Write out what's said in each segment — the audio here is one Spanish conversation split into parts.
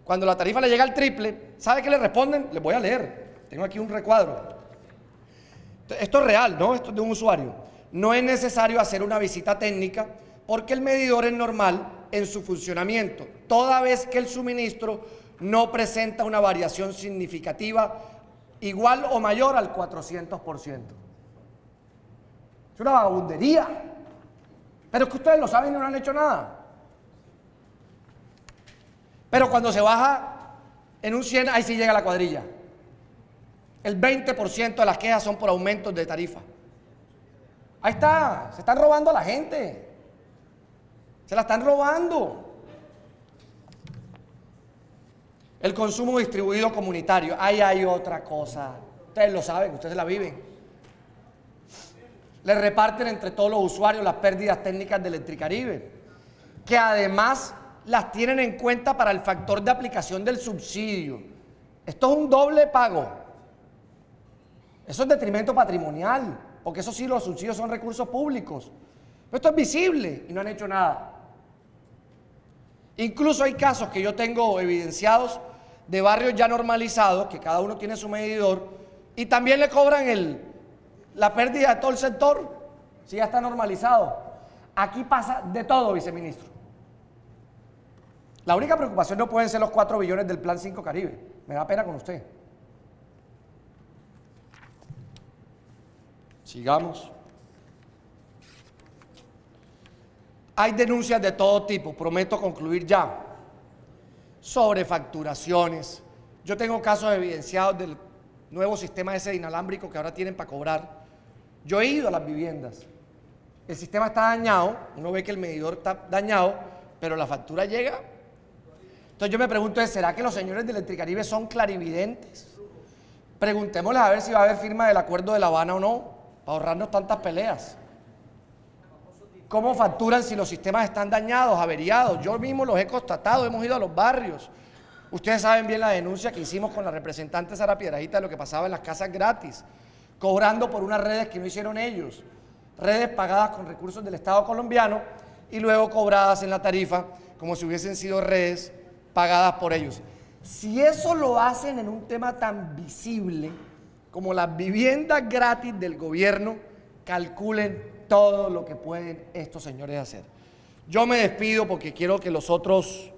Cuando la tarifa le llega al triple, ¿sabe qué le responden? Les voy a leer, tengo aquí un recuadro. Esto es real, ¿no? Esto es de un usuario. No es necesario hacer una visita técnica porque el medidor es normal en su funcionamiento, toda vez que el suministro no presenta una variación significativa igual o mayor al 400%. Es una vagabundería. Pero es que ustedes lo saben y no han hecho nada. Pero cuando se baja en un 100, ahí sí llega la cuadrilla. El 20% de las quejas son por aumentos de tarifa. Ahí está, se están robando a la gente. Se la están robando. El consumo distribuido comunitario. Ahí hay otra cosa. Ustedes lo saben, ustedes la viven. Le reparten entre todos los usuarios las pérdidas técnicas de Electricaribe, que además las tienen en cuenta para el factor de aplicación del subsidio. Esto es un doble pago. Eso es detrimento patrimonial, porque eso sí, los subsidios son recursos públicos. Pero esto es visible y no han hecho nada. Incluso hay casos que yo tengo evidenciados de barrios ya normalizados, que cada uno tiene su medidor, y también le cobran la pérdida de todo el sector, si ya está normalizado. Aquí pasa de todo, viceministro. La única preocupación no pueden ser los 4 billones del Plan 5 Caribe. Me da pena con usted. Sigamos. Hay denuncias de todo tipo, prometo concluir ya. Sobrefacturaciones. Yo tengo casos evidenciados del nuevo sistema ese inalámbrico que ahora tienen para cobrar. Yo he ido a las viviendas. El sistema está dañado, uno ve que el medidor está dañado, pero la factura llega. Entonces yo me pregunto, ¿será que los señores de Electricaribe son clarividentes? Preguntémosles a ver si va a haber firma del acuerdo de La Habana o no, para ahorrarnos tantas peleas. ¿Cómo facturan si los sistemas están dañados, averiados? Yo mismo los he constatado, hemos ido a los barrios. Ustedes saben bien la denuncia que hicimos con la representante Sara Piedradita de lo que pasaba en las casas gratis, cobrando por unas redes que no hicieron ellos, redes pagadas con recursos del Estado colombiano y luego cobradas en la tarifa como si hubiesen sido redes pagadas por ellos. Si eso lo hacen en un tema tan visible como las viviendas gratis del gobierno, calculen todo lo que pueden estos señores hacer. Yo me despido porque quiero que los otros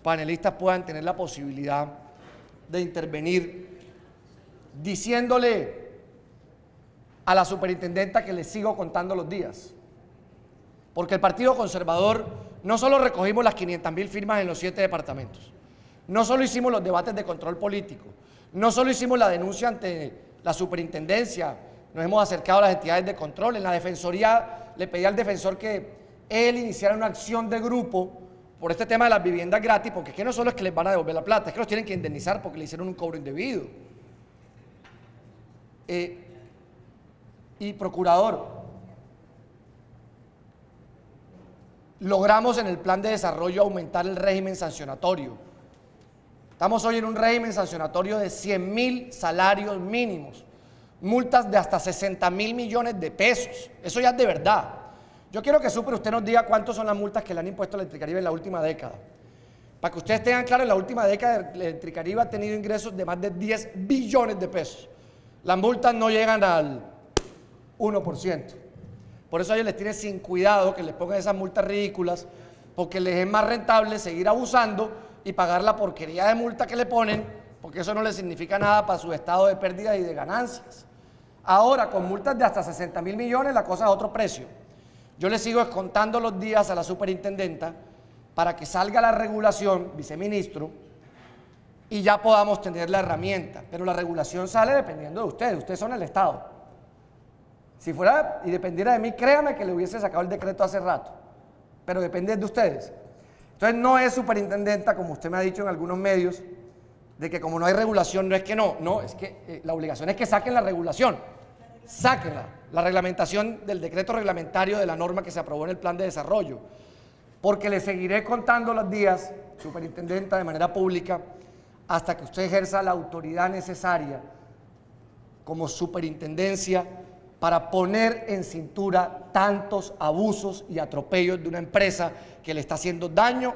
panelistas puedan tener la posibilidad de intervenir diciéndole a la superintendenta que les sigo contando los días. Porque el Partido Conservador no solo recogimos las 500.000 firmas en los 7 departamentos, no solo hicimos los debates de control político, no solo hicimos la denuncia ante la superintendencia, nos hemos acercado a las entidades de control. En la defensoría le pedí al defensor que él iniciara una acción de grupo por este tema de las viviendas gratis, porque es que no solo es que les van a devolver la plata, es que los tienen que indemnizar porque le hicieron un cobro indebido. Y procurador, logramos en el plan de desarrollo aumentar el régimen sancionatorio. Estamos hoy en un régimen sancionatorio de 100.000 salarios mínimos, multas de hasta 60.000 millones de pesos. Eso ya es de verdad. Yo quiero que usted nos diga cuántas son las multas que le han impuesto a Electricaribe en la última década. Para que ustedes tengan claro, en la última década Electricaribe ha tenido ingresos de más de 10 billones de pesos. Las multas no llegan al 1%. Por eso a ellos les tiene sin cuidado que les pongan esas multas ridículas, porque les es más rentable seguir abusando y pagar la porquería de multa que le ponen, porque eso no les significa nada para su estado de pérdidas y de ganancias. Ahora, con multas de hasta 60.000 millones, la cosa es a otro precio. Yo le sigo contando los días a la superintendenta para que salga la regulación, viceministro, y ya podamos tener la herramienta. Pero la regulación sale dependiendo de ustedes son el Estado. Si fuera y dependiera de mí, créame que le hubiese sacado el decreto hace rato, pero depende de ustedes. Entonces no es superintendenta, como usted me ha dicho en algunos medios, de que como no hay regulación, no es que no, es que la obligación es que saquen la regulación, sáquenla, la reglamentación del decreto reglamentario de la norma que se aprobó en el plan de desarrollo, porque le seguiré contando los días, superintendenta, de manera pública, hasta que usted ejerza la autoridad necesaria como superintendencia para poner en cintura tantos abusos y atropellos de una empresa que le está haciendo daño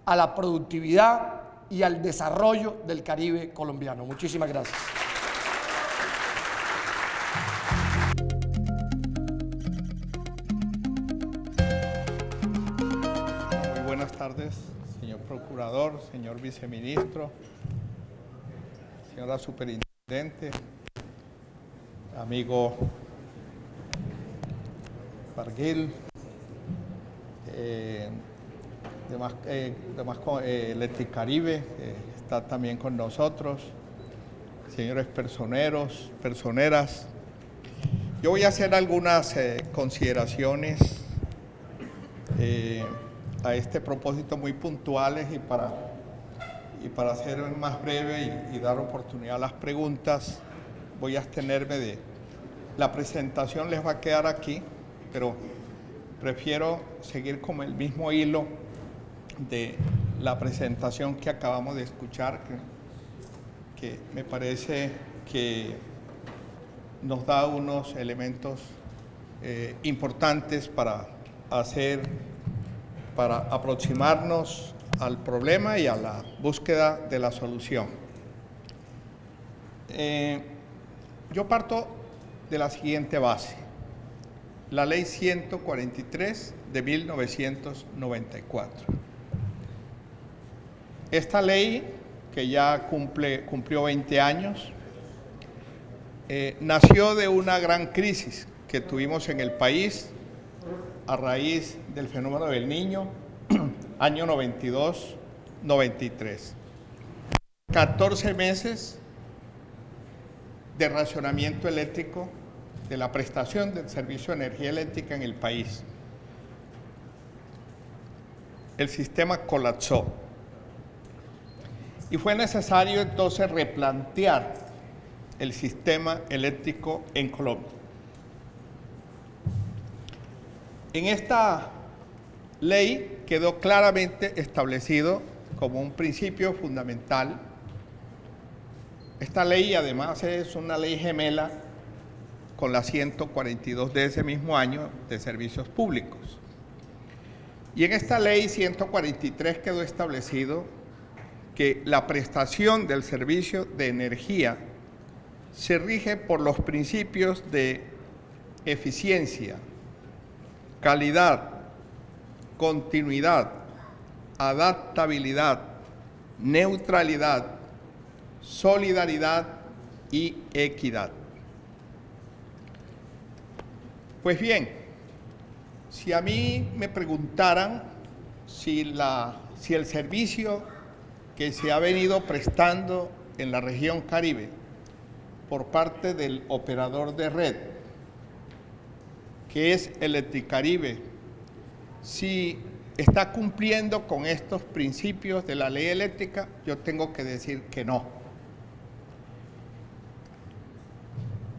a la productividad y al desarrollo del Caribe colombiano. Muchísimas gracias. Muy buenas tardes, señor procurador, señor viceministro, señora superintendente, amigo Barguil, Electricaribe, está también con nosotros, señores personeros, personeras. Yo voy a hacer algunas consideraciones a este propósito muy puntuales y para ser más breve y dar oportunidad a las preguntas, voy a abstenerme de... La presentación les va a quedar aquí, pero prefiero seguir con el mismo hilo de la presentación que acabamos de escuchar, que me parece que nos da unos elementos importantes para aproximarnos al problema y a la búsqueda de la solución. Yo parto de la siguiente base. La Ley 143 de 1994. Esta ley, que ya cumplió 20 años, nació de una gran crisis que tuvimos en el país a raíz del fenómeno del Niño, año 92-93. 14 meses de racionamiento eléctrico, de la prestación del servicio de energía eléctrica en el país. El sistema colapsó y fue necesario entonces replantear el sistema eléctrico en Colombia. En esta ley quedó claramente establecido como un principio fundamental. Esta ley además es una ley gemela con la 142 de ese mismo año de servicios públicos. Y en esta ley 143 quedó establecido que la prestación del servicio de energía se rige por los principios de eficiencia, calidad, continuidad, adaptabilidad, neutralidad, solidaridad y equidad. Pues bien, si a mí me preguntaran si el servicio que se ha venido prestando en la región Caribe por parte del operador de red, que es Electricaribe, si está cumpliendo con estos principios de la ley eléctrica, yo tengo que decir que no.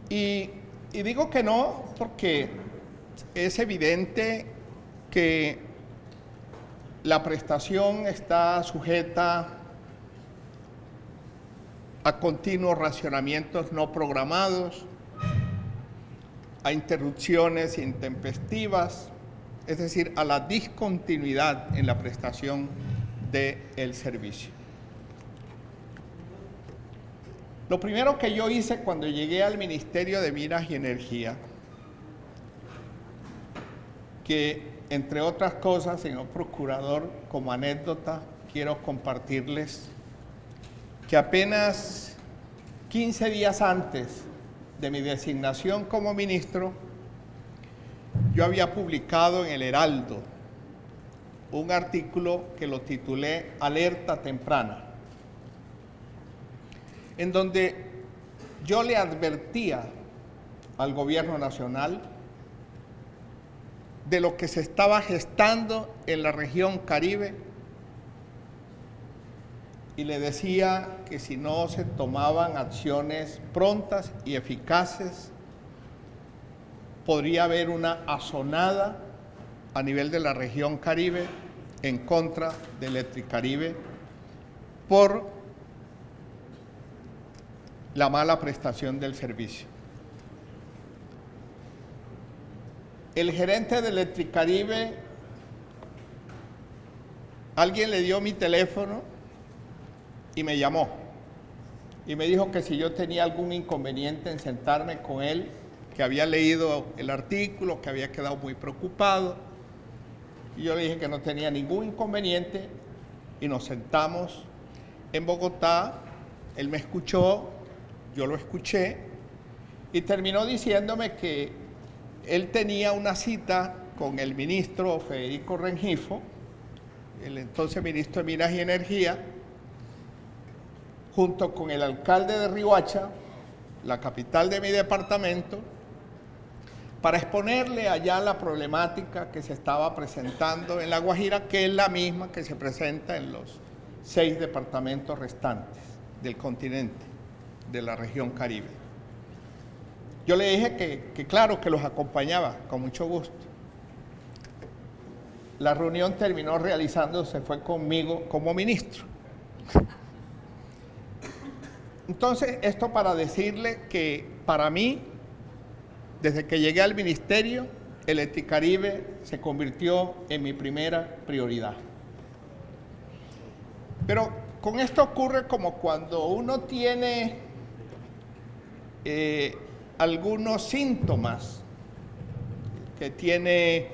Y digo que no porque es evidente que la prestación está sujeta a continuos racionamientos no programados, a interrupciones intempestivas, es decir, a la discontinuidad en la prestación del servicio. Lo primero que yo hice cuando llegué al Ministerio de Minas y Energía, que entre otras cosas, señor procurador, como anécdota, quiero compartirles que apenas 15 días antes de mi designación como ministro, yo había publicado en el Heraldo un artículo que lo titulé Alerta Temprana, en donde yo le advertía al gobierno nacional de lo que se estaba gestando en la región Caribe y le decía que si no se tomaban acciones prontas y eficaces, podría haber una azonada a nivel de la región Caribe en contra de Electricaribe por la mala prestación del servicio. El gerente de Electricaribe, alguien le dio mi teléfono y me llamó y me dijo que si yo tenía algún inconveniente en sentarme con él, que había leído el artículo, que había quedado muy preocupado. Y yo le dije que no tenía ningún inconveniente y nos sentamos en Bogotá. Él me escuchó, yo lo escuché y terminó diciéndome que él tenía una cita con el ministro Federico Rengifo, el entonces ministro de Minas y Energía, junto con el alcalde de Riohacha, la capital de mi departamento, para exponerle allá la problemática que se estaba presentando en La Guajira, que es la misma que se presenta en los 6 departamentos restantes del continente, de la región Caribe. Yo le dije que claro, que los acompañaba, con mucho gusto. La reunión terminó realizándose, fue conmigo como ministro. Entonces, esto para decirle que para mí, desde que llegué al ministerio, el Eticaribe se convirtió en mi primera prioridad. Pero con esto ocurre como cuando uno tiene algunos síntomas, que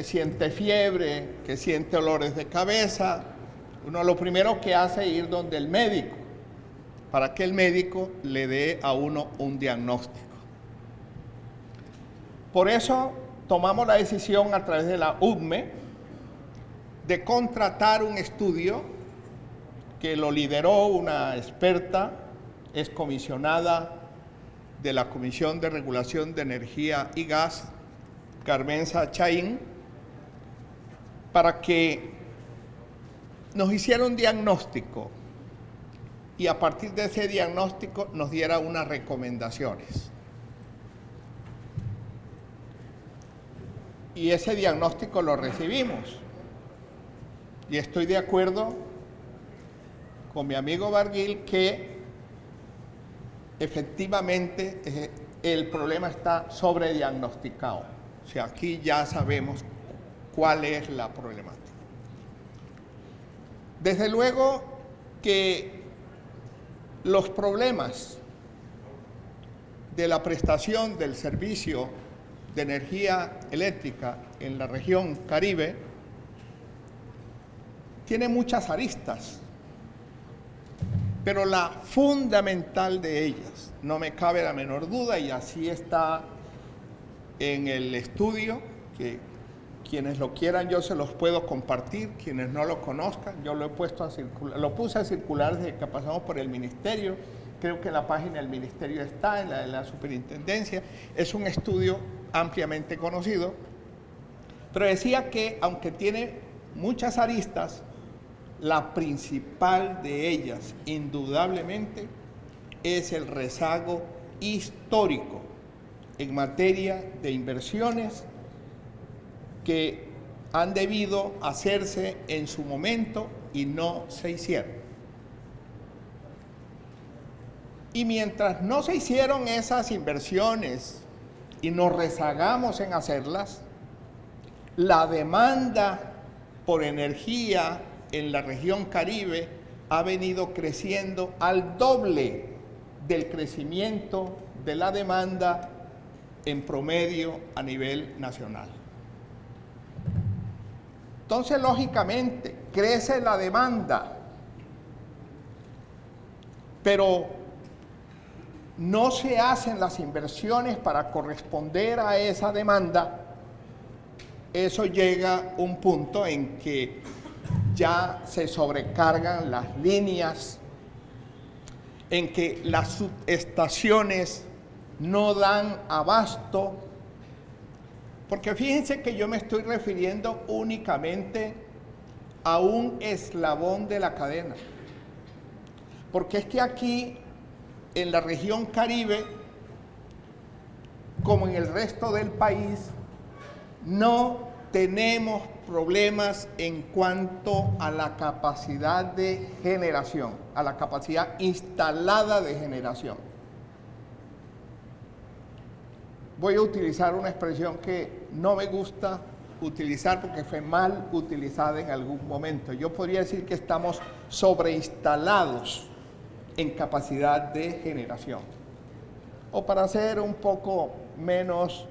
siente fiebre, que siente olores de cabeza. Uno lo primero que hace es ir donde el médico, para que el médico le dé a uno un diagnóstico. Por eso tomamos la decisión a través de la UDME de contratar un estudio que lo lideró una experta, excomisionada de la Comisión de Regulación de Energía y Gas, Carmenza Chaín, para que nos hiciera un diagnóstico y a partir de ese diagnóstico nos diera unas recomendaciones. Y ese diagnóstico lo recibimos. Y estoy de acuerdo con mi amigo Barguil que efectivamente el problema está sobrediagnosticado. O sea, aquí ya sabemos cuál es la problemática. Desde luego que los problemas de la prestación del servicio de energía eléctrica en la región Caribe tienen muchas aristas, pero la fundamental de ellas, no me cabe la menor duda, y así está en el estudio, que quienes lo quieran yo se los puedo compartir, quienes no lo conozcan, yo lo he puesto a circular, lo puse a circular desde que pasamos por el ministerio, creo que en la página del ministerio está, en la de la superintendencia, es un estudio ampliamente conocido, pero decía que aunque tiene muchas aristas, la principal de ellas, indudablemente, es el rezago histórico en materia de inversiones que han debido hacerse en su momento y no se hicieron. Y mientras no se hicieron esas inversiones y nos rezagamos en hacerlas, la demanda por energía en la región Caribe ha venido creciendo al doble del crecimiento de la demanda en promedio a nivel nacional. Entonces, lógicamente, crece la demanda, pero no se hacen las inversiones para corresponder a esa demanda. Eso llega a un punto en que ya se sobrecargan las líneas, en que las subestaciones no dan abasto, porque fíjense que yo me estoy refiriendo únicamente a un eslabón de la cadena, porque es que aquí en la región Caribe, como en el resto del país, no tenemos problemas en cuanto a la capacidad de generación, a la capacidad instalada de generación. Voy a utilizar una expresión que no me gusta, utilizar porque fue mal utilizada en algún momento. Yo podría decir que estamos sobreinstalados en capacidad de generación. O para ser un poco menos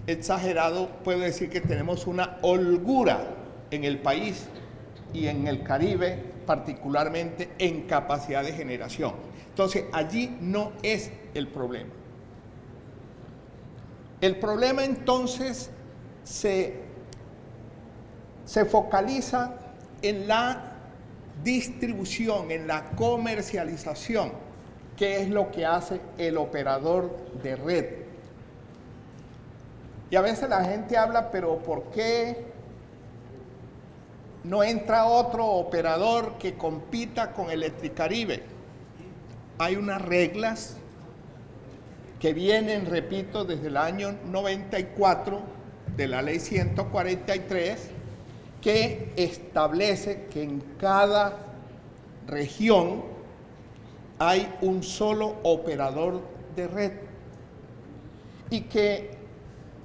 exagerado, puedo decir que tenemos una holgura en el país y en el Caribe, particularmente en capacidad de generación. Entonces, allí no es el problema. El problema entonces se focaliza en la distribución, en la comercialización, que es lo que hace el operador de red. Y a veces la gente habla, pero ¿por qué no entra otro operador que compita con Electricaribe? Hay unas reglas que vienen, repito, desde el año 94 de la ley 143, que establece que en cada región hay un solo operador de red y que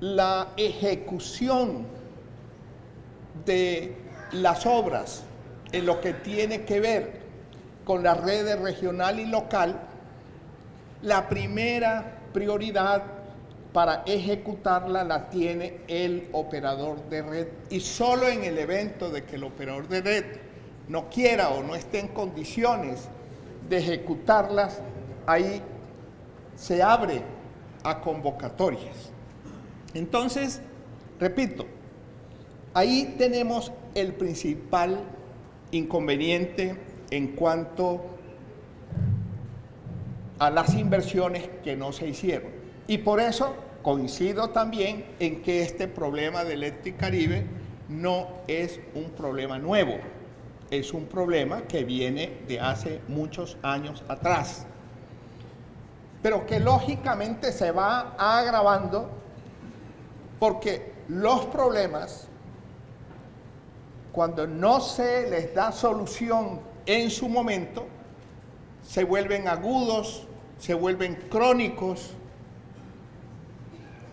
la ejecución de las obras en lo que tiene que ver con las redes regional y local, la primera prioridad para ejecutarla la tiene el operador de red, y solo en el evento de que el operador de red no quiera o no esté en condiciones de ejecutarlas, ahí se abre a convocatorias. Entonces, repito, ahí tenemos el principal inconveniente en cuanto a las inversiones que no se hicieron. Y por eso coincido también en que este problema de Electricaribe no es un problema nuevo, es un problema que viene de hace muchos años atrás, pero que lógicamente se va agravando porque los problemas, cuando no se les da solución en su momento, se vuelven agudos, se vuelven crónicos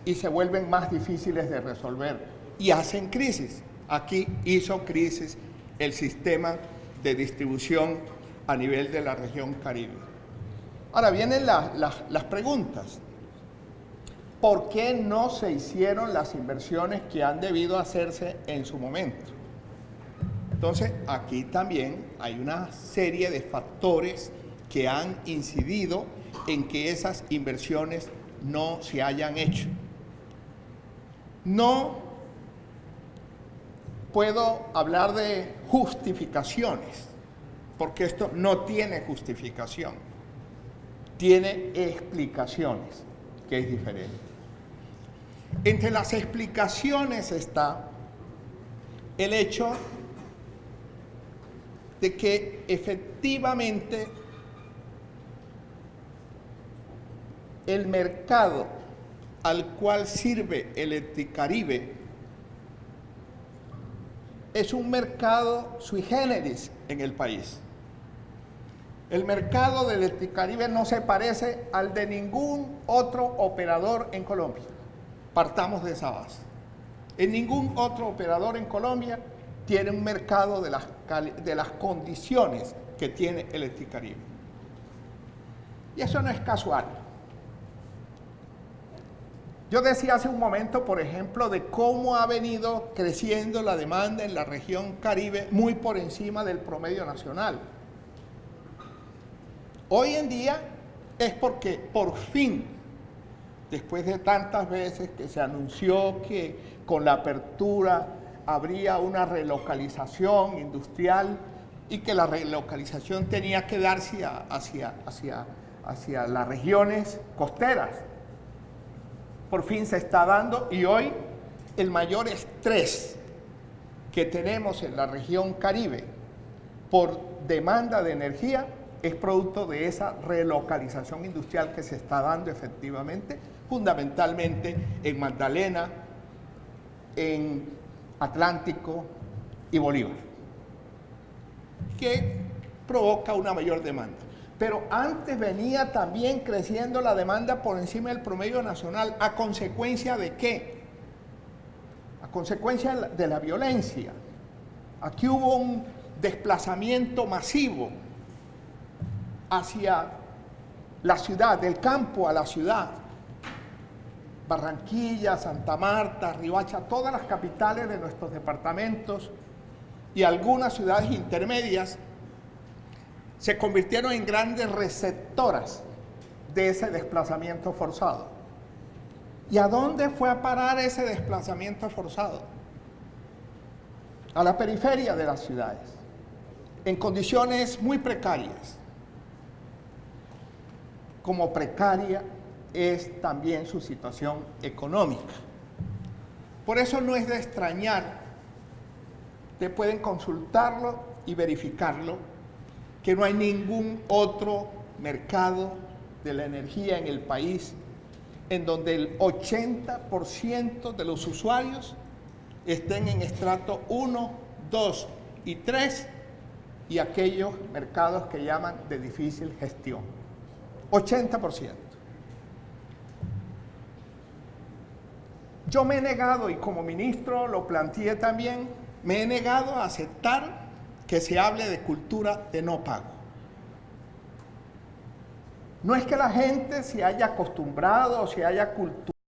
y se vuelven más difíciles de resolver y hacen crisis. Aquí hizo crisis el sistema de distribución a nivel de la región Caribe. Ahora vienen las preguntas. ¿Por qué no se hicieron las inversiones que han debido hacerse en su momento? Entonces, aquí también hay una serie de factores que han incidido en que esas inversiones no se hayan hecho. No puedo hablar de justificaciones, porque esto no tiene justificación, tiene explicaciones, que es diferente. Entre las explicaciones está el hecho de que efectivamente el mercado al cual sirve Electricaribe es un mercado sui generis en el país. El mercado de Electricaribe no se parece al de ningún otro operador en Colombia. Partamos de esa base. En ningún otro operador en Colombia tiene un mercado de las condiciones que tiene Electricaribe. Y eso no es casual. Yo decía hace un momento, por ejemplo, de cómo ha venido creciendo la demanda en la región Caribe muy por encima del promedio nacional. Hoy en día es porque por fin, después de tantas veces que se anunció que con la apertura habría una relocalización industrial y que la relocalización tenía que darse hacia las regiones costeras, por fin se está dando, y hoy el mayor estrés que tenemos en la región Caribe por demanda de energía es producto de esa relocalización industrial que se está dando efectivamente, fundamentalmente en Magdalena, en Atlántico y Bolívar, que provoca una mayor demanda. Pero antes venía también creciendo la demanda por encima del promedio nacional. ¿A consecuencia de qué? a consecuencia de la violencia. Aquí hubo un desplazamiento masivo hacia la ciudad, del campo a la ciudad. Barranquilla, Santa Marta, Riohacha, todas las capitales de nuestros departamentos y algunas ciudades intermedias se convirtieron en grandes receptoras de ese desplazamiento forzado. ¿Y a dónde fue a parar ese desplazamiento forzado? A la periferia de las ciudades, en condiciones muy precarias. Como precaria es también su situación económica. Por eso no es de extrañar, ustedes pueden consultarlo y verificarlo, que no hay ningún otro mercado de la energía en el país en donde el 80% de los usuarios estén en estrato 1, 2 y 3 y aquellos mercados que llaman de difícil gestión. 80%. Yo me he negado, y como ministro lo planteé también, me he negado a aceptar que se hable de cultura de no pago. No es que la gente se haya acostumbrado o se haya culturado